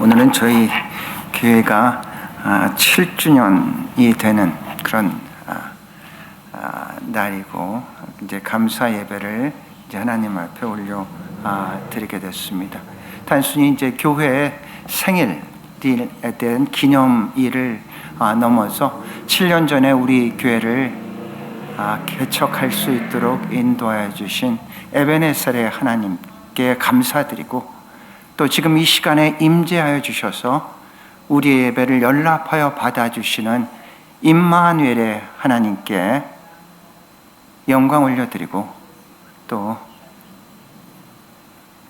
오늘은 저희 교회가 7주년이 되는 그런 날이고, 이제 감사 예배를 이제 하나님 앞에 올려 드리게 됐습니다. 단순히 이제 교회의 생일에 대한 기념일을 넘어서 7년 전에 우리 교회를 개척할 수 있도록 인도하여 주신 에베네셀의 하나님께 감사드리고, 또 지금 이 시간에 임재하여 주셔서 우리의 예배를 연락하여 받아주시는 임마누엘의 하나님께 영광 올려드리고, 또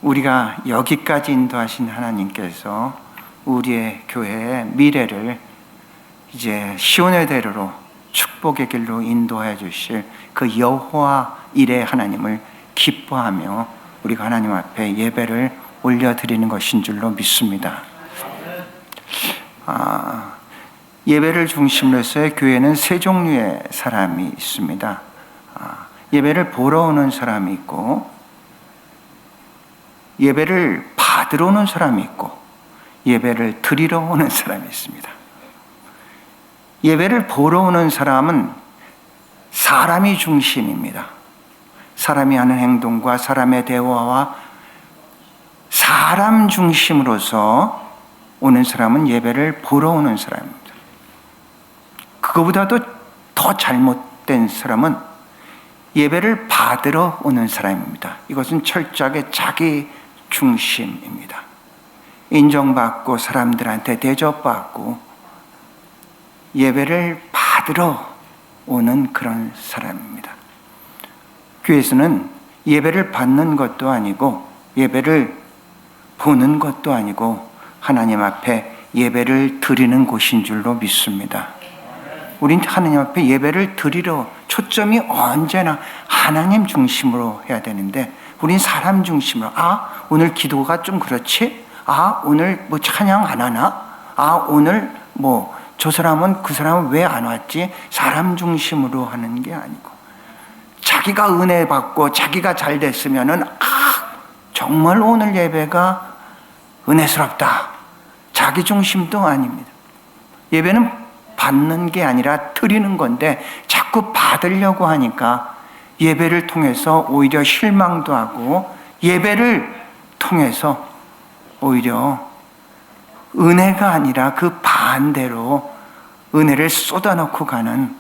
우리가 여기까지 인도하신 하나님께서 우리의 교회의 미래를 이제 시온의 대로로 축복의 길로 인도하여 주실 그 여호와 일의 하나님을 기뻐하며 우리가 하나님 앞에 예배를 올려드리는 것인 줄로 믿습니다. 예배를 중심으로 해서 교회는 세 종류의 사람이 있습니다. 예배를 보러 오는 사람이 있고, 예배를 받으러 오는 사람이 있고, 예배를 드리러 오는 사람이 있습니다. 예배를 보러 오는 사람은 사람이 중심입니다. 사람이 하는 행동과 사람의 대화와 사람 중심으로서 오는 사람은 예배를 보러 오는 사람입니다. 그거보다도 더 잘못된 사람은 예배를 받으러 오는 사람입니다. 이것은 철저하게 자기 중심입니다. 인정받고 사람들한테 대접받고 예배를 받으러 오는 그런 사람입니다. 교회에서는 예배를 받는 것도 아니고 예배를 보는 것도 아니고 하나님 앞에 예배를 드리는 곳인 줄로 믿습니다. 우린 하나님 앞에 예배를 드리러 초점이 언제나 하나님 중심으로 해야 되는데, 우린 사람 중심으로, 오늘 기도가 좀 그렇지? 오늘 뭐 찬양 안 하나? 오늘 뭐 저 사람은 그 사람은 왜 안 왔지? 사람 중심으로 하는 게 아니고, 자기가 은혜 받고 자기가 잘 됐으면은 정말 오늘 예배가 은혜스럽다. 자기 중심도 아닙니다. 예배는 받는 게 아니라 드리는 건데, 자꾸 받으려고 하니까 예배를 통해서 오히려 실망도 하고, 예배를 통해서 오히려 은혜가 아니라 그 반대로 은혜를 쏟아놓고 가는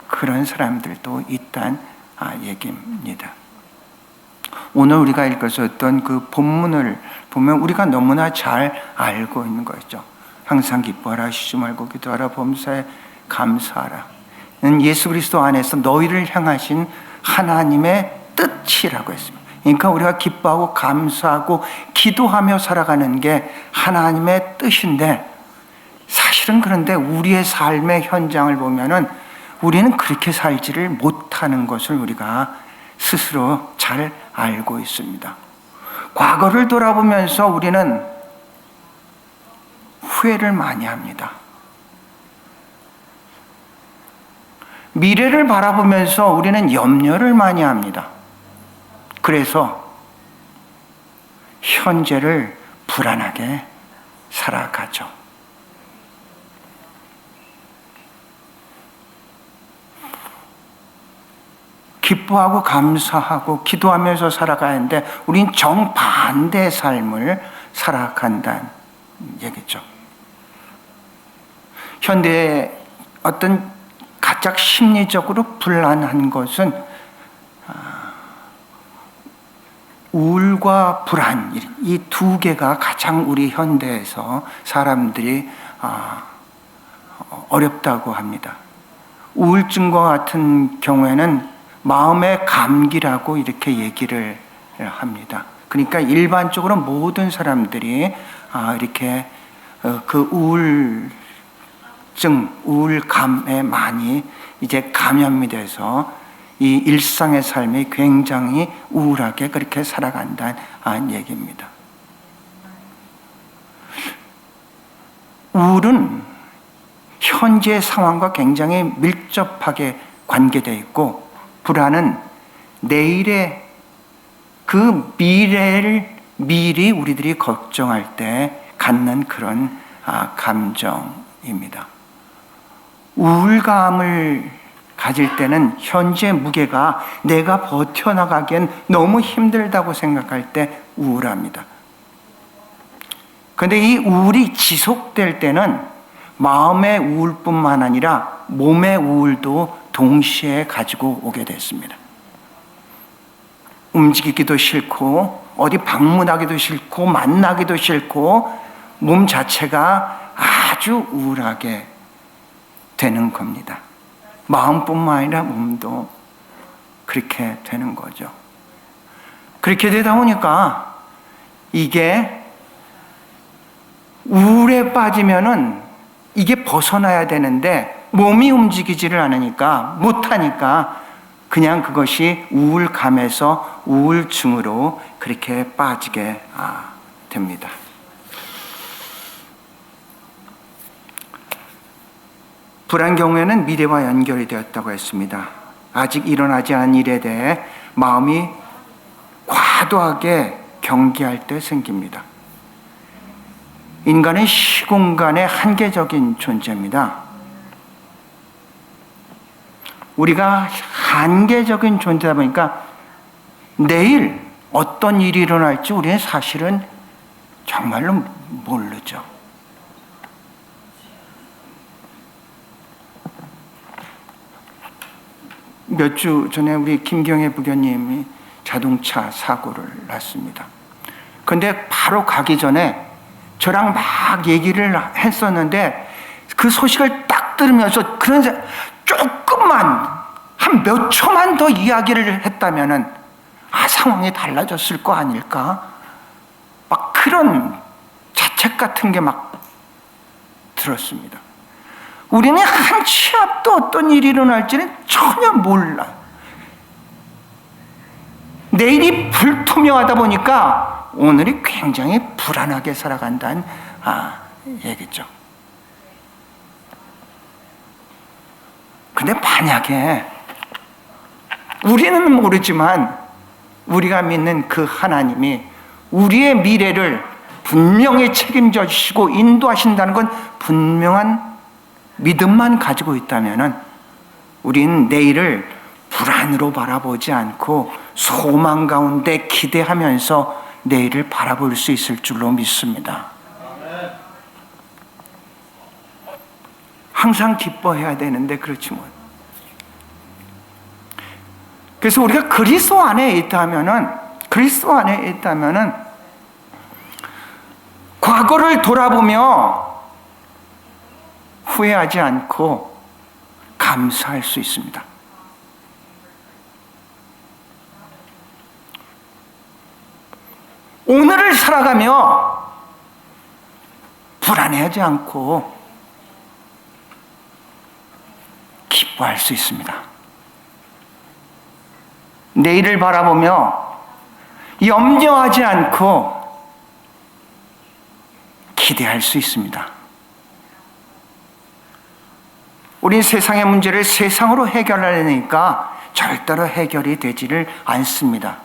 그런 사람들도 있다는 얘기입니다. 오늘 우리가 읽었던 그 본문을 보면 우리가 너무나 잘 알고 있는 거죠. 항상 기뻐하라, 쉬지 말고 기도하라, 범사에 감사하라. 예수 그리스도 안에서 너희를 향하신 하나님의 뜻이라고 했습니다. 그러니까 우리가 기뻐하고 감사하고 기도하며 살아가는 게 하나님의 뜻인데, 사실은 그런데 우리의 삶의 현장을 보면은 우리는 그렇게 살지를 못하는 것을 우리가 스스로 잘 알고 있습니다. 과거를 돌아보면서 우리는 후회를 많이 합니다. 미래를 바라보면서 우리는 염려를 많이 합니다. 그래서 현재를 불안하게 살아가죠. 기뻐하고 감사하고 기도하면서 살아가는데 우린 정반대의 삶을 살아간다는 얘기죠. 현대의 어떤 가장 심리적으로 불안한 것은 우울과 불안, 이 두 개가 가장 우리 현대에서 사람들이 어렵다고 합니다. 우울증과 같은 경우에는 마음의 감기라고 이렇게 얘기를 합니다. 그러니까 일반적으로 모든 사람들이 이렇게 그 우울증, 우울감에 많이 이제 감염이 돼서 이 일상의 삶이 굉장히 우울하게 그렇게 살아간다는 얘기입니다. 우울은 현재 상황과 굉장히 밀접하게 관계되어 있고, 불안은 내일의 그 미래를 미리 우리들이 걱정할 때 갖는 그런 감정입니다. 우울감을 가질 때는 현재 무게가 내가 버텨나가기엔 너무 힘들다고 생각할 때 우울합니다. 그런데 이 우울이 지속될 때는 마음의 우울뿐만 아니라 몸의 우울도 동시에 가지고 오게 됐습니다. 움직이기도 싫고 어디 방문하기도 싫고 만나기도 싫고 몸 자체가 아주 우울하게 되는 겁니다. 마음뿐만 아니라 몸도 그렇게 되는 거죠. 그렇게 되다 보니까 이게 우울에 빠지면은 이게 벗어나야 되는데 몸이 움직이지를 않으니까 못하니까 그냥 그것이 우울감에서 우울증으로 그렇게 빠지게 됩니다. 불안 경우에는 미래와 연결이 되었다고 했습니다. 아직 일어나지 않은 일에 대해 마음이 과도하게 경계할 때 생깁니다. 인간은 시공간의 한계적인 존재입니다. 우리가 한계적인 존재다 보니까 내일 어떤 일이 일어날지 우리는 사실은 정말로 모르죠. 몇 주 전에 우리 김경애 부교님이 자동차 사고를 났습니다. 근데 바로 가기 전에 저랑 막 얘기를 했었는데 그 소식을 딱 들으면서 그런 조금만 한 몇 초만 더 이야기를 했다면은 상황이 달라졌을 거 아닐까? 막 그런 자책 같은 게 막 들었습니다. 우리는 한 치 앞도 어떤 일이 일어날지는 전혀 몰라요. 내일이 불투명하다 보니까 오늘이 굉장히 불안하게 살아간다는 얘기죠. 근데 만약에 우리는 모르지만 우리가 믿는 그 하나님이 우리의 미래를 분명히 책임져 주시고 인도하신다는 건 분명한 믿음만 가지고 있다면 우리는 내일을 불안으로 바라보지 않고 소망 가운데 기대하면서 내일을 바라볼 수 있을 줄로 믿습니다. 항상 기뻐해야 되는데 그렇지 못. 그래서 우리가 그리스도 안에 있다면은 과거를 돌아보며 후회하지 않고 감사할 수 있습니다. 오늘을 살아가며 불안해하지 않고 기뻐할 수 있습니다. 내일을 바라보며 염려하지 않고 기대할 수 있습니다. 우린 세상의 문제를 세상으로 해결하려니까 절대로 해결이 되지를 않습니다.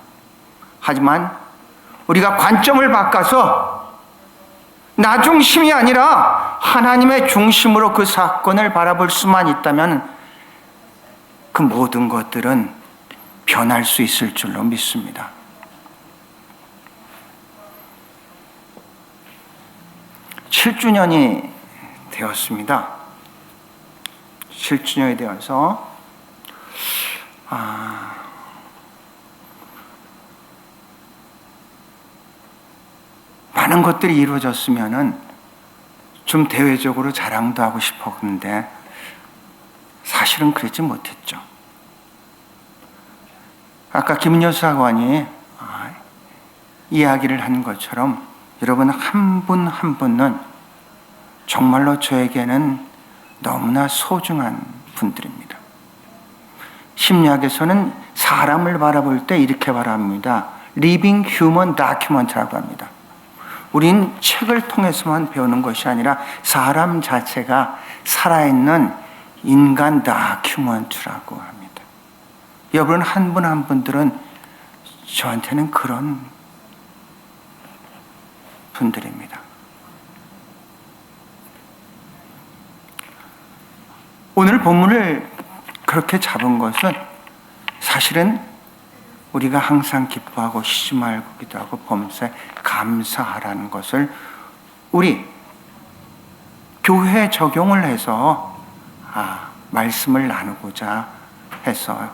하지만 우리가 관점을 바꿔서 나 중심이 아니라 하나님의 중심으로 그 사건을 바라볼 수만 있다면 그 모든 것들은 변할 수 있을 줄로 믿습니다. (7주년이) 되었습니다. 7주년이 되어서 많은 것들이 이루어졌으면은 좀 대외적으로 자랑도 하고 싶었는데 사실은 그러지 못했죠. 아까 김은효 사관이 이야기를 한 것처럼 여러분 한 분 한 분은 정말로 저에게는 너무나 소중한 분들입니다. 심리학에서는 사람을 바라볼 때 이렇게 바라봅니다. Living Human Document라고 합니다. 우린 책을 통해서만 배우는 것이 아니라 사람 자체가 살아있는 인간 다큐멘터리라고 합니다. 여러분 한 분 한 분들은 저한테는 그런 분들입니다. 오늘 본문을 그렇게 잡은 것은 사실은 우리가 항상 기뻐하고 쉬지 말고 기도하고 범사에 감사하라는 것을 우리 교회에 적용을 해서 말씀을 나누고자 했어요.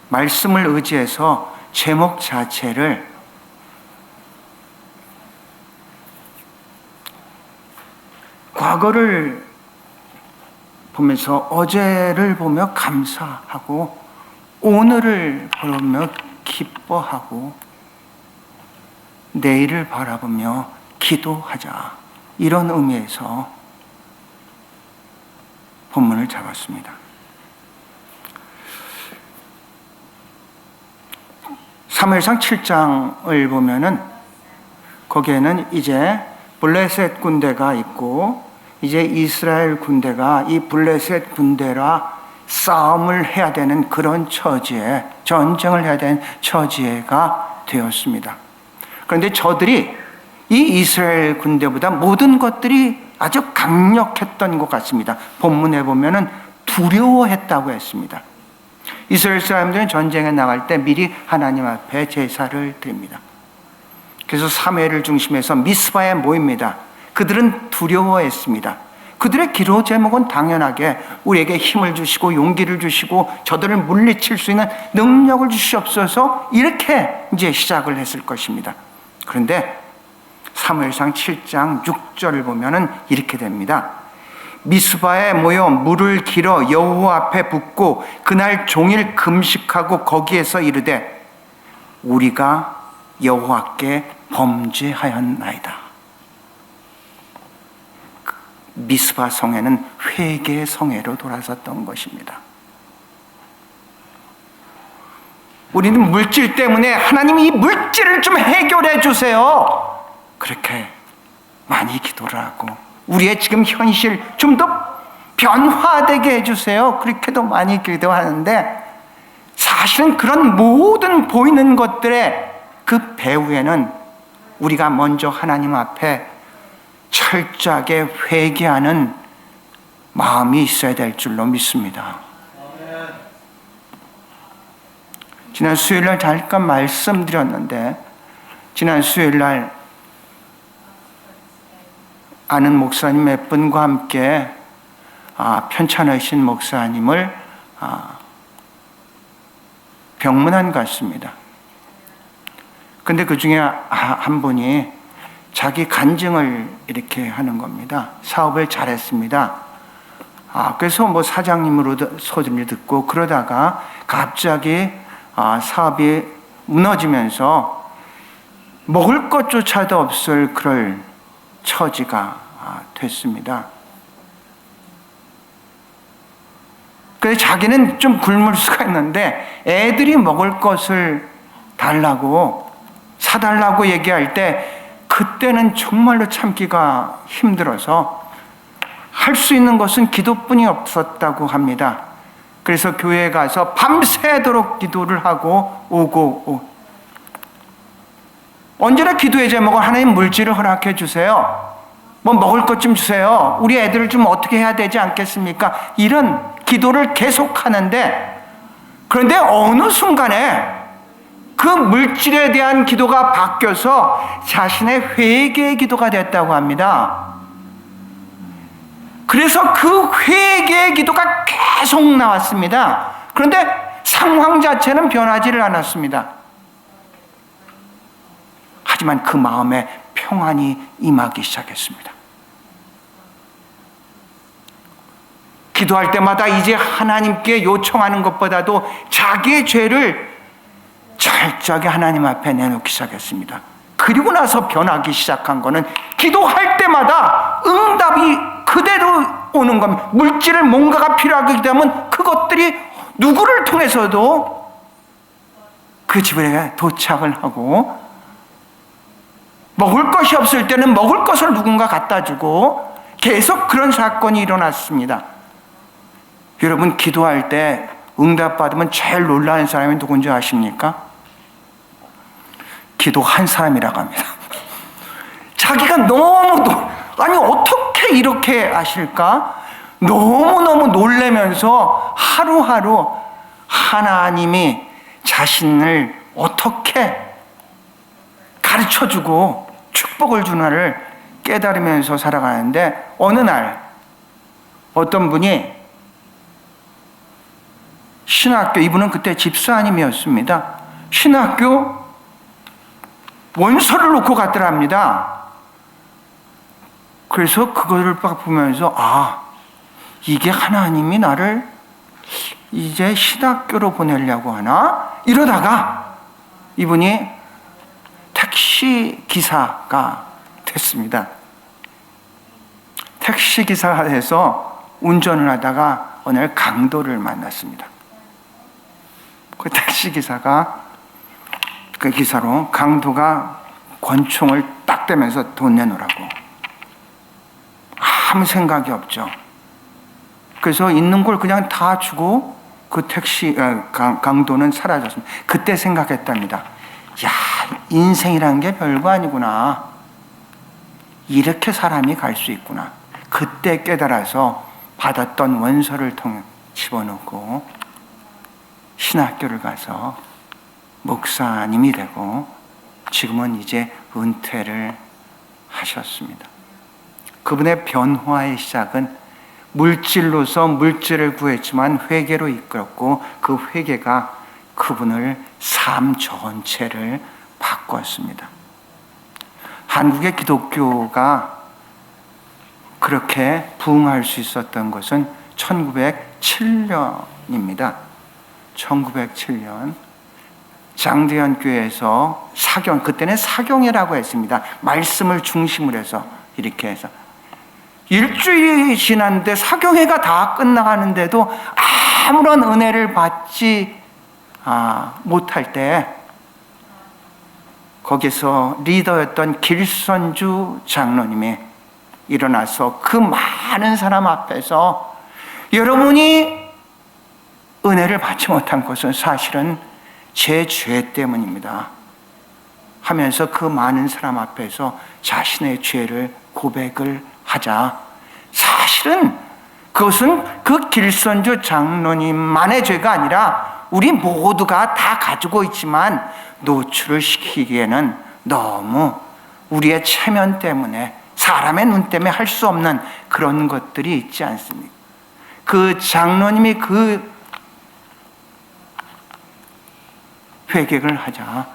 말씀을 의지해서 제목 자체를 과거를 보면서 어제를 보며 감사하고 오늘을 보며 기뻐하고 내일을 바라보며 기도하자, 이런 의미에서 본문을 잡았습니다. 사무엘상 7장을 보면은 거기에는 이제 블레셋 군대가 있고 이제 이스라엘 군대가 이 블레셋 군대라 싸움을 해야 되는 그런 처지에, 전쟁을 해야 되는 처지가 되었습니다. 그런데 저들이 이 이스라엘 군대보다 모든 것들이 아주 강력했던 것 같습니다. 본문에 보면은 두려워했다고 했습니다. 이스라엘 사람들은 전쟁에 나갈 때 미리 하나님 앞에 제사를 드립니다. 그래서 사무엘을 중심해서 미스바에 모입니다. 그들은 두려워했습니다. 그들의 기도 제목은 당연하게 우리에게 힘을 주시고 용기를 주시고 저들을 물리칠 수 있는 능력을 주시옵소서, 이렇게 이제 시작을 했을 것입니다. 그런데 사무엘상 7장 6절을 보면은 이렇게 됩니다. 미스바에 모여 물을 길어 여호와 앞에 붓고 그날 종일 금식하고 거기에서 이르되 우리가 여호와께 범죄하였나이다. 미스바 성회는 회개의 성회로 돌아섰던 것입니다. 우리는 물질 때문에 하나님이 이 물질을 좀 해결해 주세요, 그렇게 많이 기도를 하고, 우리의 지금 현실 좀 더 변화되게 해주세요, 그렇게도 많이 기도하는데, 사실은 그런 모든 보이는 것들의 그 배후에는 우리가 먼저 하나님 앞에 철저하게 회개하는 마음이 있어야 될 줄로 믿습니다. 지난 수요일날 잠깐 말씀드렸는데, 지난 수요일날 아는 목사님 몇 분과 함께 편찮으신 목사님을 병문안 갔습니다. 근데 그 중에 한 분이 자기 간증을 이렇게 하는 겁니다. 사업을 잘했습니다. 그래서 뭐 사장님으로 소리를 듣고 그러다가 갑자기 사업이 무너지면서 먹을 것조차도 없을 그럴 처지가 됐습니다. 그래서 자기는 좀 굶을 수가 있는데 애들이 먹을 것을 달라고, 사달라고 얘기할 때 그때는 정말로 참기가 힘들어서 할 수 있는 것은 기도뿐이 없었다고 합니다. 그래서 교회에 가서 밤새도록 기도를 하고 오고 언제나 기도의 제목은 하나님 물질을 허락해 주세요, 뭐 먹을 것 좀 주세요, 우리 애들을 좀 어떻게 해야 되지 않겠습니까, 이런 기도를 계속 하는데, 그런데 어느 순간에 그 물질에 대한 기도가 바뀌어서 자신의 회개의 기도가 됐다고 합니다. 그래서 그 회개의 기도가 계속 나왔습니다. 그런데 상황 자체는 변하지를 않았습니다. 하지만 그 마음에 평안이 임하기 시작했습니다. 기도할 때마다 이제 하나님께 요청하는 것보다도 자기의 죄를 철저하게 하나님 앞에 내놓기 시작했습니다. 그리고 나서 변하기 시작한 거는 기도할 때마다 응답이 그대로 오는 겁니다. 물질을 뭔가가 필요하기 때문에 그것들이 누구를 통해서도 그 집에 도착을 하고, 먹을 것이 없을 때는 먹을 것을 누군가 갖다 주고, 계속 그런 사건이 일어났습니다. 여러분, 기도할 때 응답받으면 제일 놀라는 사람이 누군지 아십니까? 기도한 사람이라고 합니다. 자기가 너무, 아니 어떻게 이렇게 아실까? 너무너무 놀라면서 하루하루 하나님이 자신을 어떻게 가르쳐주고 축복을 주나를 깨달으면서 살아가는데, 어느 날 어떤 분이 신학교, 이분은 그때 집사님이었습니다. 신학교 원서를 놓고 갔더랍니다. 그래서 그거를 보면서 이게 하나님이 나를 이제 신학교로 보내려고 하나? 이러다가 이분이 택시 기사가 됐습니다. 택시 기사가 돼서 운전을 하다가 어느 날 강도를 만났습니다. 그 택시 기사가, 그 기사로 강도가 권총을 딱 대면서 돈 내놓으라고. 아무 생각이 없죠. 그래서 있는 걸 그냥 다 주고 그 강도는 사라졌습니다. 그때 생각했답니다. 야, 인생이라는 게 별거 아니구나. 이렇게 사람이 갈 수 있구나. 그때 깨달아서 받았던 원서를 집어넣고 신학교를 가서 목사님이 되고 지금은 이제 은퇴를 하셨습니다. 그분의 변화의 시작은 물질로서 물질을 구했지만 회개로 이끌었고, 그 회개가 그분을 삶 전체를 바꿨습니다. 한국의 기독교가 그렇게 부흥할 수 있었던 것은 1907년입니다. 1907년 장대현 교회에서 사경, 그때는 사경회라고 했습니다. 말씀을 중심으로 해서 이렇게 해서 일주일이 지났는데 사경회가 다 끝나가는데도 아무런 은혜를 받지 못할 때, 거기서 리더였던 길선주 장로님이 일어나서 그 많은 사람 앞에서 여러분이 은혜를 받지 못한 것은 사실은 제 죄 때문입니다 하면서 그 많은 사람 앞에서 자신의 죄를 고백을 하자. 사실은 그것은 그 길선주 장로님만의 죄가 아니라 우리 모두가 다 가지고 있지만 노출을 시키기에는 너무 우리의 체면 때문에, 사람의 눈 때문에 할 수 없는 그런 것들이 있지 않습니까? 그 장로님이 그 회개를 하자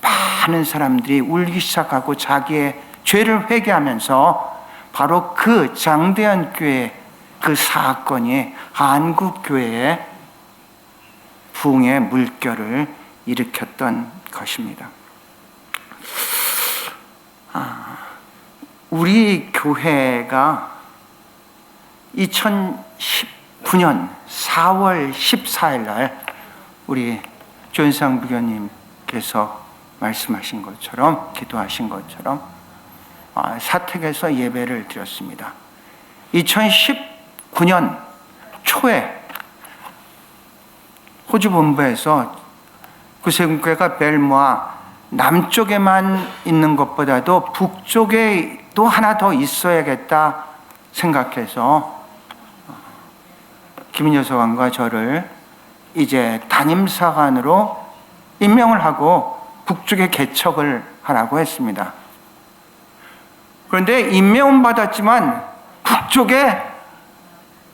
많은 사람들이 울기 시작하고 자기의 죄를 회개하면서 바로 그 장대현 교회 그 사건이 한국교회의 부흥의 물결을 일으켰던 것입니다. 우리 교회가 2019년 4월 14일 날 우리 조현상 부교님께서 말씀하신 것처럼, 기도하신 것처럼 사택에서 예배를 드렸습니다. 2019년 초에 호주 본부에서 구세군교회가 벨모아 남쪽에만 있는 것보다도 북쪽에도 하나 더 있어야겠다 생각해서 김인여 서관과 저를 이제 담임사관으로 임명을 하고 북쪽에 개척을 하라고 했습니다. 그런데 임명은 받았지만 북쪽에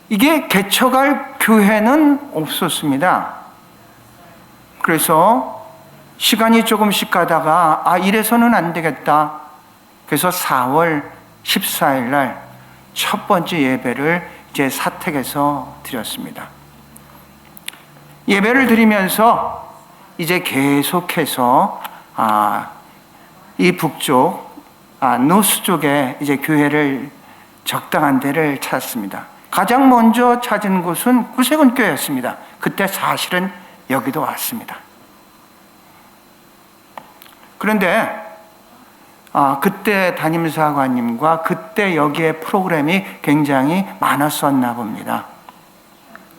이게 개척할 교회는 없었습니다. 그래서 시간이 조금씩 가다가 이래서는 안 되겠다. 그래서 4월 14일 날 첫 번째 예배를 이제 사택에서 드렸습니다. 예배를 드리면서 이제 계속해서 이 북쪽 노스 쪽에 이제 교회를 적당한 데를 찾았습니다. 가장 먼저 찾은 곳은 구세군 교회였습니다. 그때 사실은 여기도 왔습니다. 그런데 그때 담임사관님과 그때 여기에 프로그램이 굉장히 많았었나 봅니다.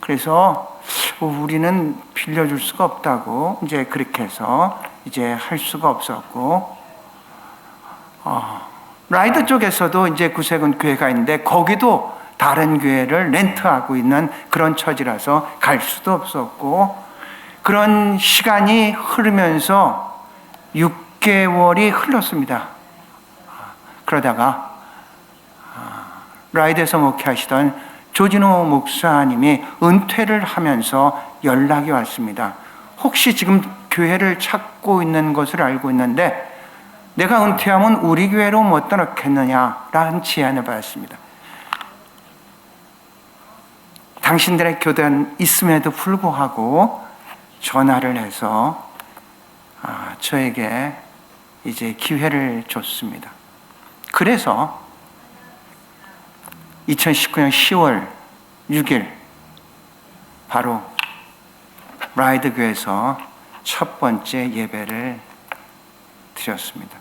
그래서 우리는 빌려줄 수가 없다고 이제 그렇게 해서 이제 할 수가 없었고, 라이드 쪽에서도 이제 구세군 교회가 있는데 거기도 다른 교회를 렌트하고 있는 그런 처지라서 갈 수도 없었고, 그런 시간이 흐르면서 6개월이 흘렀습니다. 그러다가 라이드에서 목회하시던 조진호 목사님이 은퇴를 하면서 연락이 왔습니다. 혹시 지금 교회를 찾고 있는 것을 알고 있는데 내가 은퇴하면 우리 교회로 못 떠나겠느냐라는 제안을 받았습니다. 당신들의 교단 있음에도 불구하고 전화를 해서 저에게 이제 기회를 줬습니다. 그래서 2019년 10월 6일 바로 라이드 교회에서 첫 번째 예배를 드렸습니다.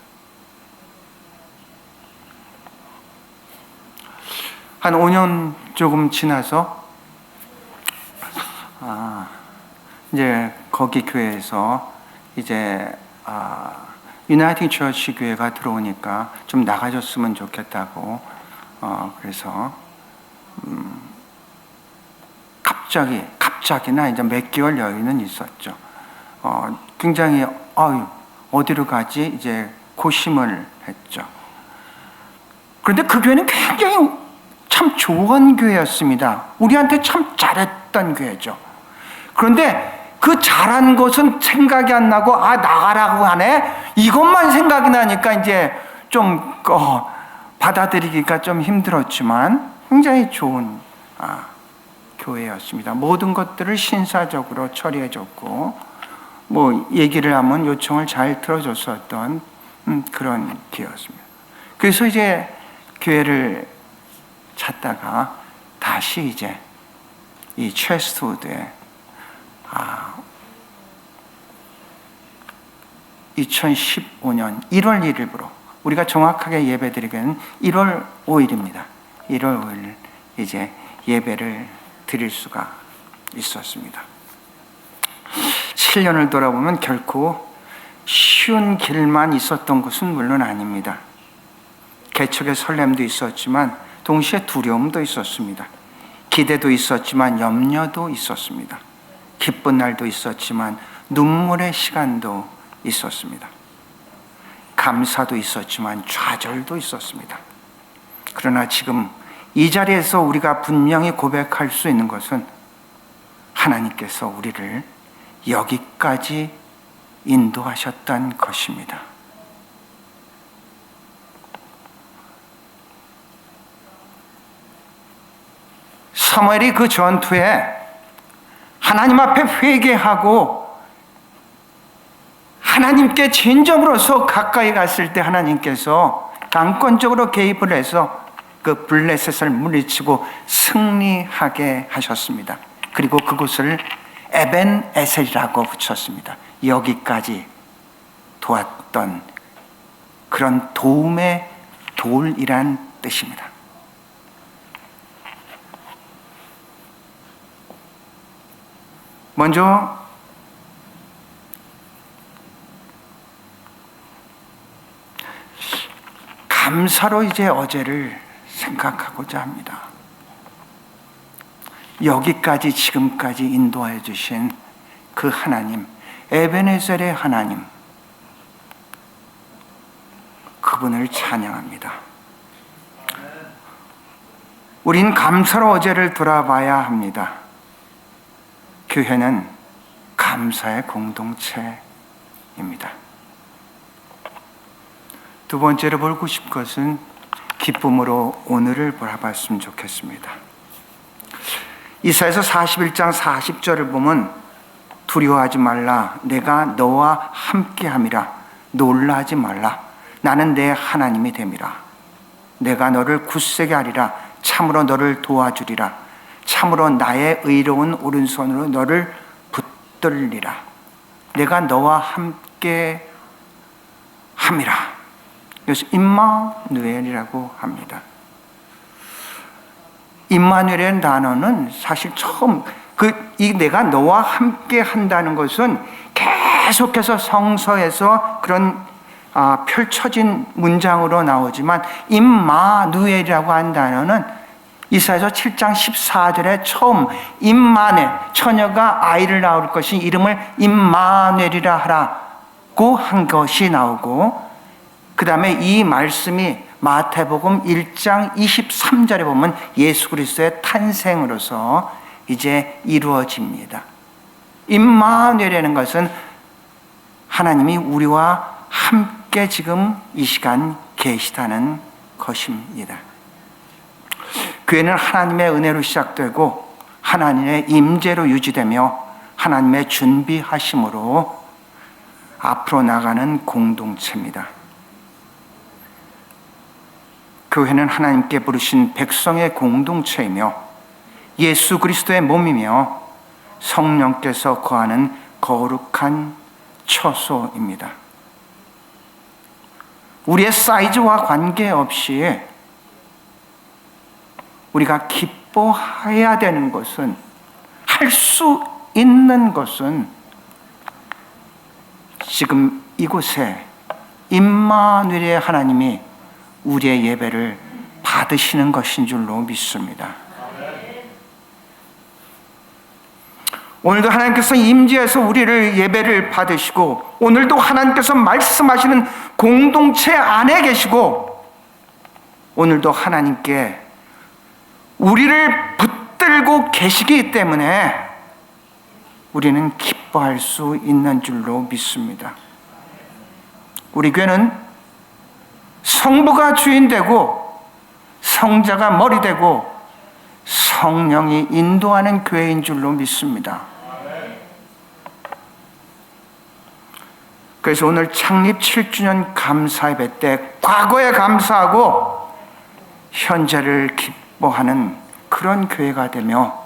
한 5년 조금 지나서 이제 거기 교회에서 이제 유나이티드 처치 교회가 들어오니까 좀 나가줬으면 좋겠다고 그래서 갑자기나 이제 몇 개월 여유는 있었죠. 굉장히 어디로 가지 이제 고심을 했죠. 그런데 그 교회는 굉장히 참 좋은 교회였습니다. 우리한테 참 잘했던 교회죠. 그런데 그 잘한 것은 생각이 안 나고 나가라고 하네 이것만 생각이 나니까 이제 좀 받아들이기가 좀 힘들었지만 굉장히 좋은 교회였습니다. 모든 것들을 신사적으로 처리해줬고 뭐 얘기를 하면 요청을 잘 들어줬었던 그런 교회였습니다. 그래서 이제 교회를 찾다가 다시 이제 이 체스트우드에 2015년 1월 1일부로 우리가 정확하게 예배드리기는 1월 5일입니다. 1월 5일 이제 예배를 드릴 수가 있었습니다. 7년을 돌아보면 결코 쉬운 길만 있었던 것은 물론 아닙니다. 개척의 설렘도 있었지만 동시에 두려움도 있었습니다. 기대도 있었지만 염려도 있었습니다. 기쁜 날도 있었지만 눈물의 시간도 있었습니다. 감사도 있었지만 좌절도 있었습니다. 그러나 지금 이 자리에서 우리가 분명히 고백할 수 있는 것은 하나님께서 우리를 여기까지 인도하셨던 것입니다. 사무엘이 그 전투에 하나님 앞에 회개하고 하나님께 진정으로서 가까이 갔을 때 하나님께서 강권적으로 개입을 해서 그 블레셋을 물리치고 승리하게 하셨습니다. 그리고 그곳을 에벤에셀이라고 붙였습니다. 여기까지 도왔던 그런 도움의 돌이란 뜻입니다. 먼저 감사로 이제 어제를 생각하고자 합니다. 여기까지 지금까지 인도하여 주신 그 하나님, 에베네셀의 하나님, 그분을 찬양합니다. 우린 감사로 어제를 돌아봐야 합니다. 교회는 감사의 공동체입니다. 두 번째로 보고 싶은 것은 기쁨으로 오늘을 바라봤으면 좋겠습니다. 이사야서 41장 40절을 보면 두려워하지 말라 내가 너와 함께함이라 놀라지 말라 나는 내 하나님이 됨이라 내가 너를 굳세게 하리라 참으로 너를 도와주리라 참으로 나의 의로운 오른손으로 너를 붙들리라 내가 너와 함께 함이라. 그래서 임마누엘이라고 합니다. 임마누엘이라는 단어는 사실 처음 이 내가 너와 함께 한다는 것은 계속해서 성서에서 그런 펼쳐진 문장으로 나오지만 임마누엘이라고 한 단어는 이사야서 7장 14절에 처음 임마누엘, 처녀가 아이를 낳을 것이 이름을 임마누엘이라 하라고 한 것이 나오고, 그 다음에 이 말씀이 마태복음 1장 23절에 보면 예수 그리스도의 탄생으로서 이제 이루어집니다. 임마누엘이라는 것은 하나님이 우리와 함께 지금 이 시간 계시다는 것입니다. 교회는 하나님의 은혜로 시작되고 하나님의 임재로 유지되며 하나님의 준비하심으로 앞으로 나가는 공동체입니다. 교회는 하나님께 부르신 백성의 공동체이며 예수 그리스도의 몸이며 성령께서 거하는 거룩한 처소입니다. 우리의 사이즈와 관계없이 우리가 기뻐해야 되는 것은, 할 수 있는 것은 지금 이곳에 임마누엘의 하나님이 우리의 예배를 받으시는 것인 줄로 믿습니다. 오늘도 하나님께서 임재해서 우리를 예배를 받으시고, 오늘도 하나님께서 말씀하시는 공동체 안에 계시고, 오늘도 하나님께 우리를 붙들고 계시기 때문에 우리는 기뻐할 수 있는 줄로 믿습니다. 우리 교회는 성부가 주인되고 성자가 머리되고 성령이 인도하는 교회인 줄로 믿습니다. 그래서 오늘 창립 7주년 감사 예배 때 과거에 감사하고 현재를 기뻐하는 그런 교회가 되며,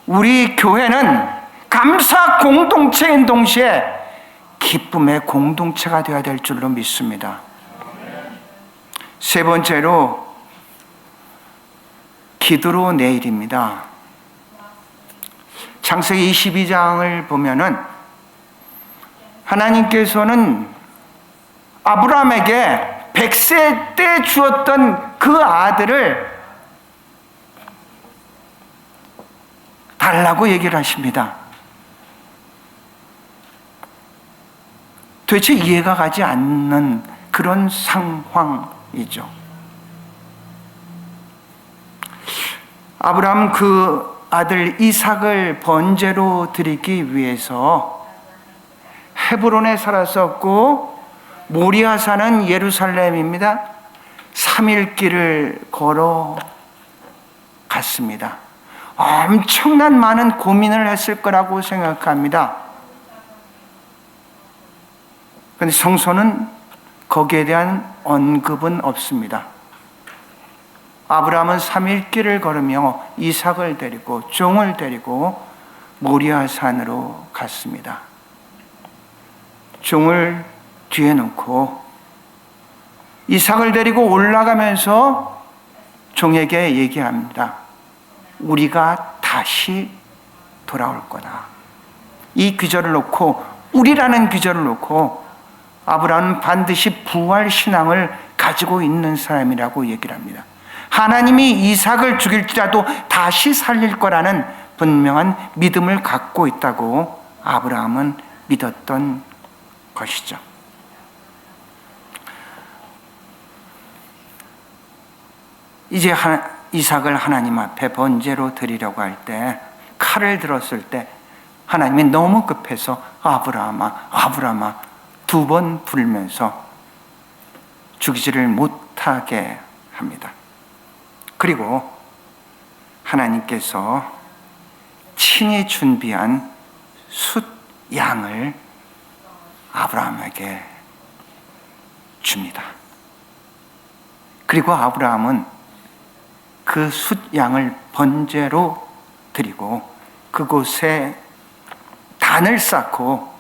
우리 교회는 감사 공동체인 동시에 기쁨의 공동체가 되어야 될 줄로 믿습니다. 세 번째로 기도로 내일입니다. 창세기 22장을 보면은 하나님께서는 아브라함에게 100세 때 주었던 그 아들을 달라고 얘기를 하십니다. 도대체 이해가 가지 않는 그런 상황이죠. 아브라함 그 아들 이삭을 번제로 드리기 위해서 헤브론에 살았었고, 모리아 산은 예루살렘입니다. 3일 길을 걸어 갔습니다. 엄청난 많은 고민을 했을 거라고 생각합니다. 그런데 성서는 거기에 대한 언급은 없습니다. 아브라함은 3일 길을 걸으며 이삭을 데리고 종을 데리고 모리아 산으로 갔습니다. 종을 뒤에 놓고 이삭을 데리고 올라가면서 종에게 얘기합니다. 우리가 다시 돌아올 거다. 이 귀절을 놓고, 우리라는 귀절을 놓고 아브라함은 반드시 부활 신앙을 가지고 있는 사람이라고 얘기를 합니다. 하나님이 이삭을 죽일지라도 다시 살릴 거라는 분명한 믿음을 갖고 있다고 아브라함은 믿었던 것이죠. 이제 이삭을 하나님 앞에 번제로 드리려고 할 때, 칼을 들었을 때 하나님이 너무 급해서 아브라함아, 아브라함아 2번 부르면서 죽이지를 못하게 합니다. 그리고 하나님께서 친히 준비한 숫양을 아브라함에게 줍니다. 그리고 아브라함은 그 숫양을 번제로 드리고 그곳에 단을 쌓고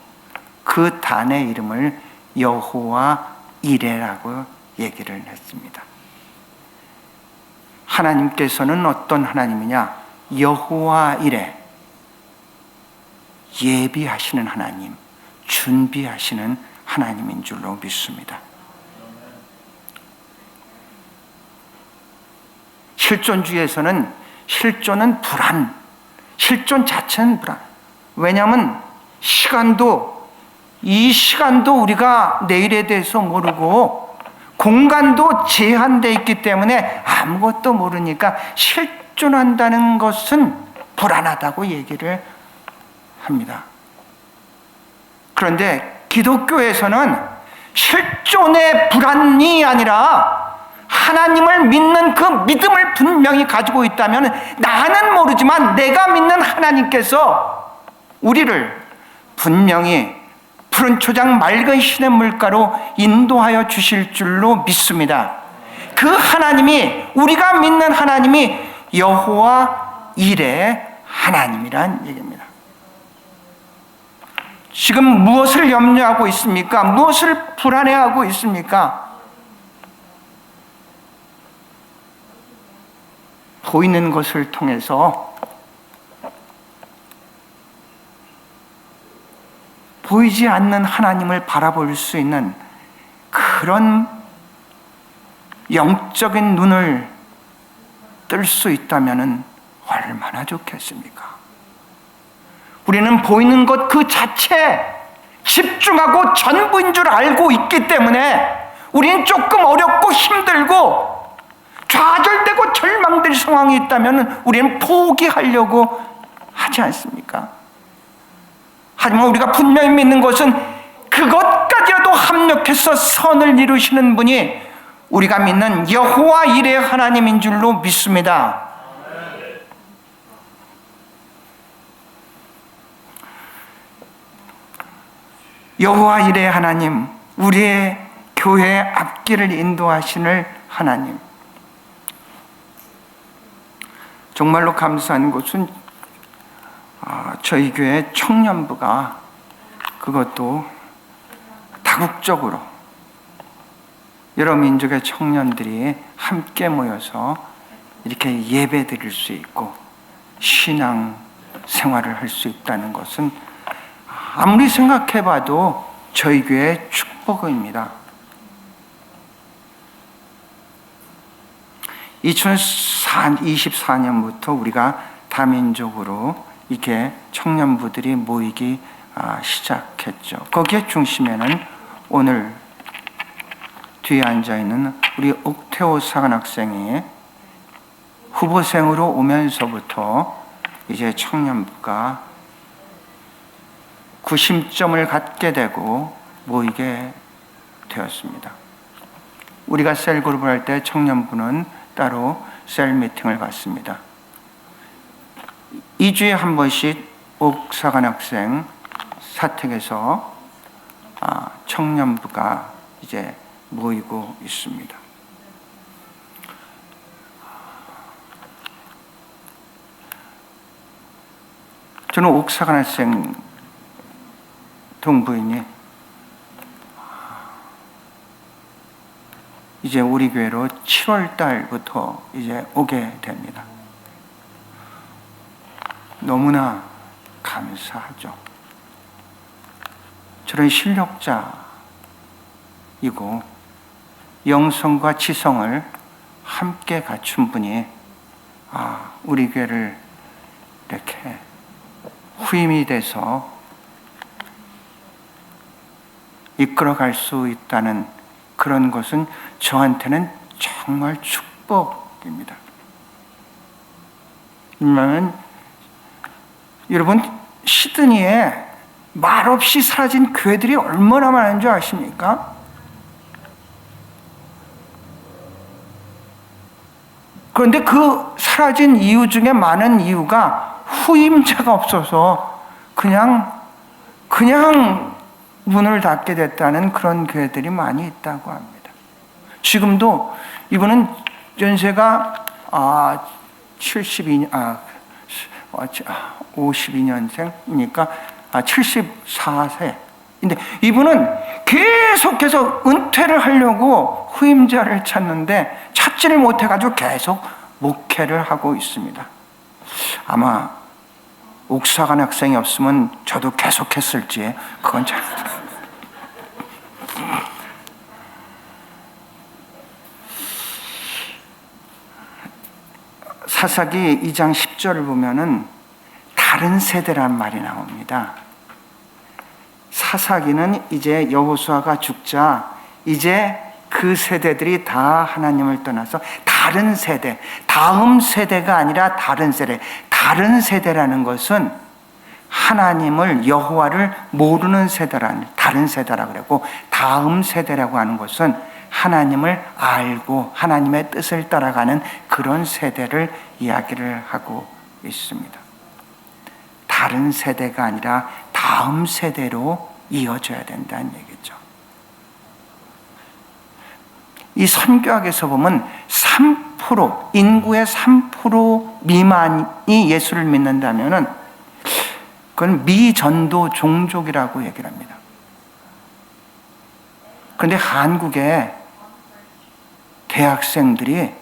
그 단의 이름을 여호와 이레라고 얘기를 했습니다. 하나님께서는 어떤 하나님이냐? 여호와 이레, 예비하시는 하나님, 준비하시는 하나님인 줄로 믿습니다. 실존주의에서는 실존은 불안, 실존 자체는 불안. 왜냐하면 이 시간도 우리가 내일에 대해서 모르고 공간도 제한되어 있기 때문에 아무것도 모르니까 실존한다는 것은 불안하다고 얘기를 합니다. 그런데 기독교에서는 실존의 불안이 아니라 하나님을 믿는 그 믿음을 분명히 가지고 있다면 나는 모르지만 내가 믿는 하나님께서 우리를 분명히 푸른 초장 맑은 시냇물가로 인도하여 주실 줄로 믿습니다. 그 하나님이, 우리가 믿는 하나님이 여호와 일의 하나님이란 얘기입니다. 지금 무엇을 염려하고 있습니까? 무엇을 불안해하고 있습니까? 보이는 것을 통해서 보이지 않는 하나님을 바라볼 수 있는 그런 영적인 눈을 뜰 수 있다면 얼마나 좋겠습니까? 우리는 보이는 것 그 자체 집중하고 전부인 줄 알고 있기 때문에 우리는 조금 어렵고 힘들고 좌절되고 절망될 상황이 있다면 우리는 포기하려고 하지 않습니까? 하지만 우리가 분명히 믿는 것은 그것까지라도 합력해서 선을 이루시는 분이 우리가 믿는 여호와 일의 하나님인 줄로 믿습니다. 여호와 일의 하나님, 우리의 교회의 앞길을 인도하시는 하나님. 정말로 감사한 것은 저희 교회 청년부가 그것도 다국적으로 여러 민족의 청년들이 함께 모여서 이렇게 예배 드릴 수 있고 신앙 생활을 할 수 있다는 것은 아무리 생각해봐도 저희 교회의 축복입니다. 2024년부터 우리가 다민족으로 이렇게 청년부들이 모이기 시작했죠. 거기에 중심에는 오늘 뒤에 앉아있는 우리 옥태호 사관학생이 후보생으로 오면서부터 이제 청년부가 구심점을 갖게 되고 모이게 되었습니다. 우리가 셀그룹을 할 때 청년부는 따로 셀 미팅을 갖습니다. 2주에 한 번씩 옥사관학생 사택에서 청년부가 이제 모이고 있습니다. 저는 옥사관학생 동부인이 이제 우리 교회로 7월 달부터 이제 오게 됩니다. 너무나 감사하죠. 저런 실력자이고 영성과 지성을 함께 갖춘 분이 우리 교회를 이렇게 후임이 돼서 이끌어갈 수 있다는 그런 것은 저한테는 정말 축복입니다. 여러분, 시드니에 말없이 사라진 교회들이 얼마나 많은 줄 아십니까? 그런데 그 사라진 이유 중에 많은 이유가 후임자가 없어서 그냥 문을 닫게 됐다는 그런 교회들이 많이 있다고 합니다. 지금도 이분은 연세가 52년생이니까 74세. 근데 이분은 계속해서 은퇴를 하려고 후임자를 찾는데 찾지를 못해가지고 계속 목회를 하고 있습니다. 아마 옥사관 학생이 없으면 저도 계속했을지 그건 잘. 사사기 2장 10절을 보면은 다른 세대란 말이 나옵니다. 사사기는 이제 여호수아가 죽자 이제 그 세대들이 다 하나님을 떠나서 다른 세대, 다음 세대가 아니라 다른 세대. 다른 세대라는 것은 하나님을, 여호와를 모르는 세대라는 다른 세대라고 그러고, 다음 세대라고 하는 것은 하나님을 알고 하나님의 뜻을 따라가는 그런 세대를 이야기를 하고 있습니다. 다른 세대가 아니라 다음 세대로 이어져야 된다는 얘기죠. 이 선교학에서 보면 3%, 인구의 3% 미만이 예수를 믿는다면은 그건 미전도 종족이라고 얘기를 합니다. 그런데 한국의 대학생들이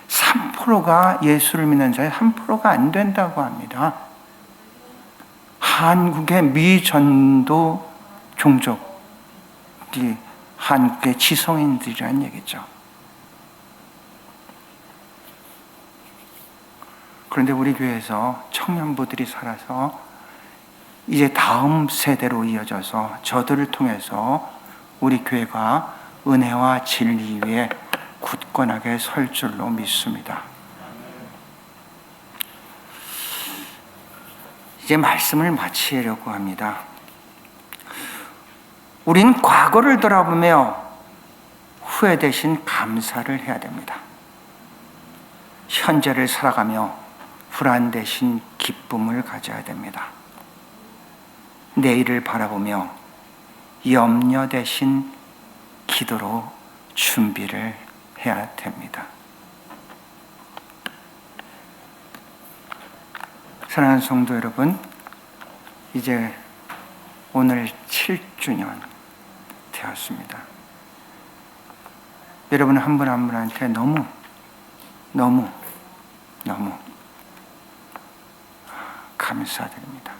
3%가 예수를 믿는 자의 3%가 안 된다고 합니다. 한국의 미전도 종족이 한국의 지성인들이라는 얘기죠. 그런데 우리 교회에서 청년부들이 살아서 이제 다음 세대로 이어져서 저들을 통해서 우리 교회가 은혜와 진리 위에 굳건하게 설 줄로 믿습니다. 이제 말씀을 마치려고 합니다. 우린 과거를 돌아보며 후회 대신 감사를 해야 됩니다. 현재를 살아가며 불안 대신 기쁨을 가져야 됩니다. 내일을 바라보며 염려 대신 기도로 준비를 해야 됩니다. 사랑하는 성도 여러분, 이제 오늘 7주년 되었습니다. 여러분 한 분 한 분한테 너무 감사드립니다.